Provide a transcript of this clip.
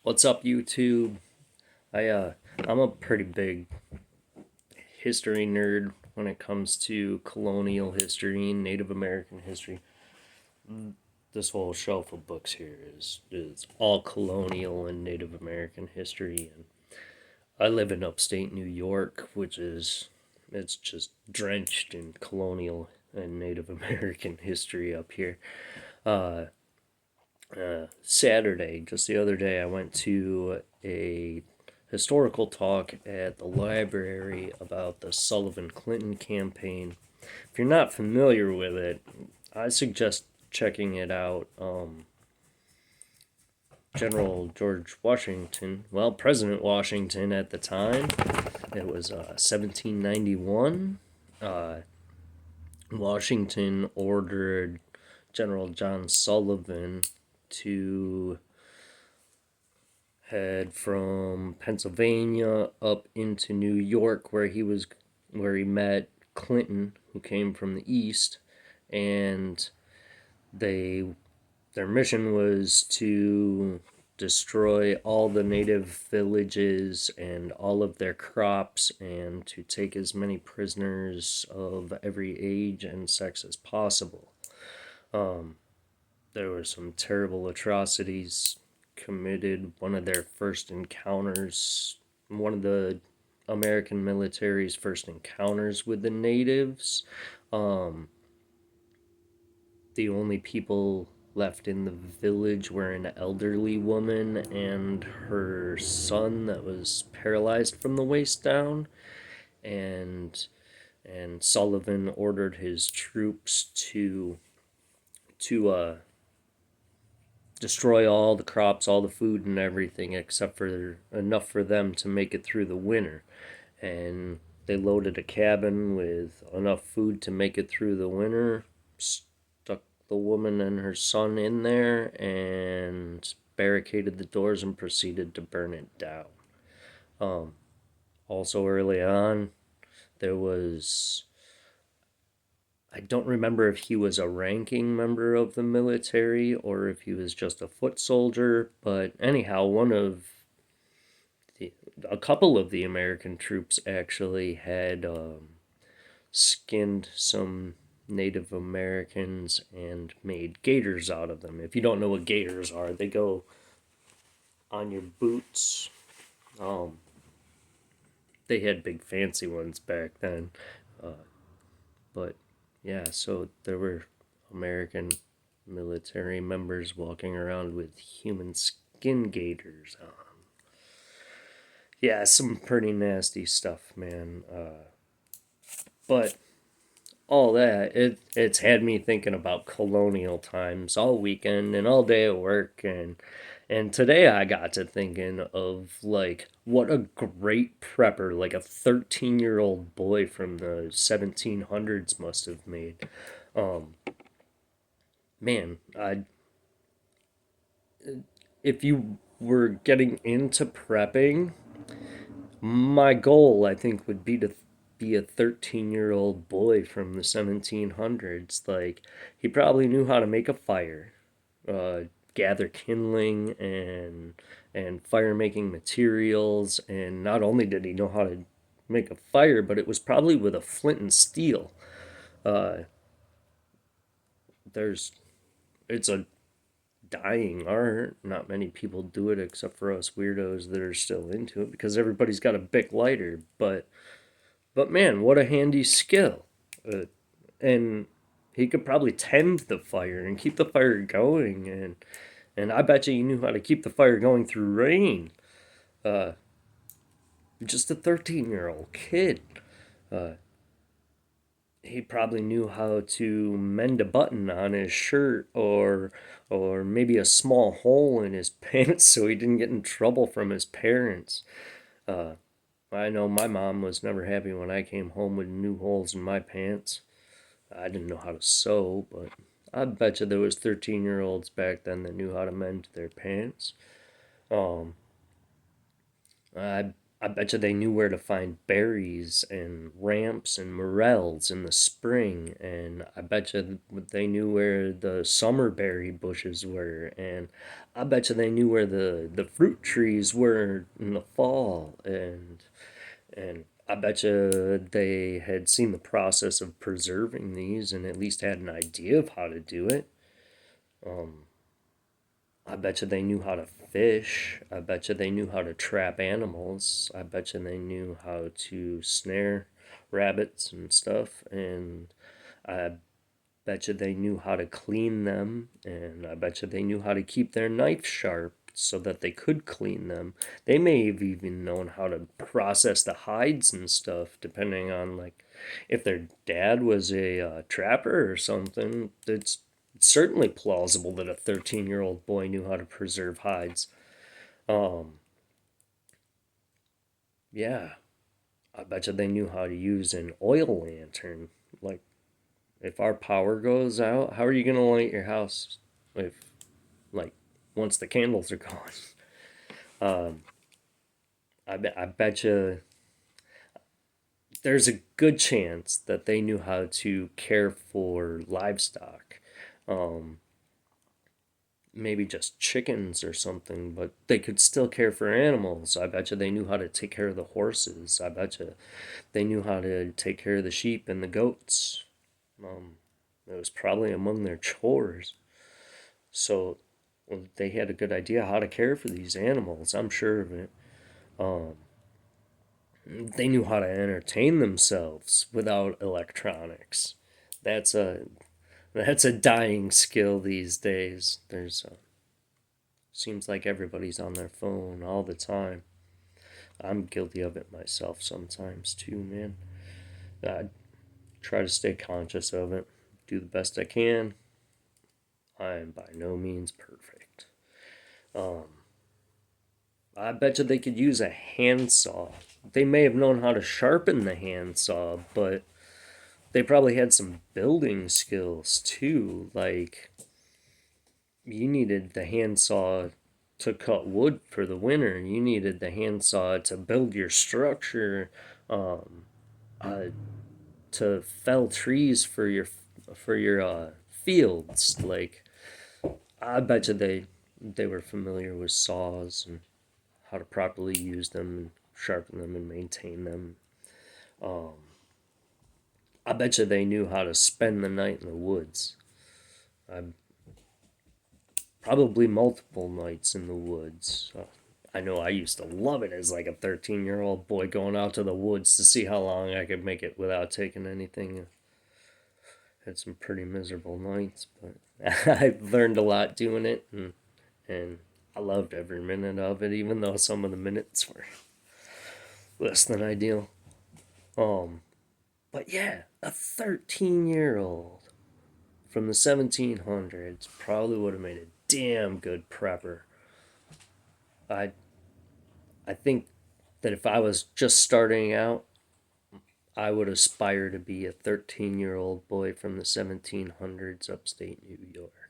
What's up, YouTube? I I'm a pretty big history nerd when it comes to colonial history and Native American history. This whole shelf of books here is all colonial and Native American history, and I live in upstate New York, which is it's just drenched in colonial and Native American history up here. Uh, Saturday, just the other day, I went to a historical talk at the library about the Sullivan Clinton campaign. If you're not familiar with it, I suggest checking it out. General George Washington, well, President Washington at the time, it was 1791. Uh, Washington ordered General John Sullivan to head from Pennsylvania up into New York, where he met Clinton, who came from the east, and they their mission was to destroy all the native villages and all of their crops and to take as many prisoners of every age and sex as possible. There were some terrible atrocities committed. One of the American military's first encounters with the natives. Um, the only people left in the village were an elderly woman and her son that was paralyzed from the waist down. And Sullivan ordered his troops to destroy all the crops, all the food and everything, except for enough for them to make it through the winter. And they loaded a cabin with enough food to make it through the winter, stuck the woman and her son in there, and barricaded the doors and proceeded to burn it down. Also, early on, there was I don't remember if he was a ranking member of the military or if he was just a foot soldier, but anyhow, a couple of the American troops actually had skinned some Native Americans and made gaiters out of them. If you don't know what gaiters are, they go on your boots. Um, they had big fancy ones back then, but yeah, so there were American military members walking around with human skin gaiters on. Yeah, some pretty nasty stuff, man. But all that it's had me thinking about colonial times all weekend and all day at work, and today I got to thinking of like what a great prepper like a 13-year-old boy from the 1700s must have made. Um, Man, if you were getting into prepping, my goal I think would be to be a 13-year-old boy from the 1700s. Like, he probably knew how to make a fire, uh, gather kindling and fire making materials, and not only did he know how to make a fire, but it was probably with a flint and steel. Uh, there's it's a dying art. Not many people do it except for us weirdos that are still into it because everybody's got a Bic lighter. But man, what a handy skill! And he could probably tend the fire and keep the fire going. And I bet you he knew how to keep the fire going through rain. Uh, just a 13-year-old kid. Uh, he probably knew how to mend a button on his shirt or maybe a small hole in his pants so he didn't get in trouble from his parents. Uh, I know my mom was never happy when I came home with new holes in my pants. I didn't know how to sew, but I bet you there was 13-year-olds back then that knew how to mend their pants. Um, I I bet you they knew where to find berries and ramps and morels in the spring, and I bet you they knew where the summer berry bushes were, and I bet you they knew where the fruit trees were in the fall, and I bet you they had seen the process of preserving these and at least had an idea of how to do it. Um, I bet you they knew how to fish. I bet you they knew how to trap animals. I bet you they knew how to snare rabbits and stuff. And I bet you they knew how to clean them. And I bet you they knew how to keep their knife sharp so that they could clean them. They may have even known how to process the hides and stuff, depending on like if their dad was a trapper or something. It's certainly plausible that a 13-year-old boy knew how to preserve hides. Um, yeah, I bet you they knew how to use an oil lantern. Like, if our power goes out, how are you gonna light your house if, like, once the candles are gone? Um, I bet you there's a good chance that they knew how to care for livestock. Um, Maybe just chickens or something, but they could still care for animals. I bet you they knew how to take care of the horses. I bet you they knew how to take care of the sheep and the goats. Um, it was probably among their chores. So well, they had a good idea how to care for these animals. I'm sure of it. Um, they knew how to entertain themselves without electronics. That's a that's a dying skill these days. There's seems like everybody's on their phone all the time. I'm guilty of it myself sometimes too, man. I try to stay conscious of it, do the best I can. I am by no means perfect. Um, I bet you they could use a handsaw. They may have known how to sharpen the handsaw, but they probably had some building skills too. Like, you needed the handsaw to cut wood for the winter. You needed the handsaw to build your structure, um, uh, to fell trees for your fields. Like, I bet you they were familiar with saws and how to properly use them and sharpen them and maintain them. Um, I bet you they knew how to spend the night in the woods. I Probably multiple nights in the woods. I know I used to love it as like a 13-year-old boy going out to the woods to see how long I could make it without taking anything. Had some pretty miserable nights, but I learned a lot doing it, and I loved every minute of it, even though some of the minutes were less than ideal. Um, but yeah, a 13-year-old from the 1700s probably would have made a damn good prepper. I I think that if I was just starting out, I would aspire to be a 13-year-old boy from the 1700s upstate New York.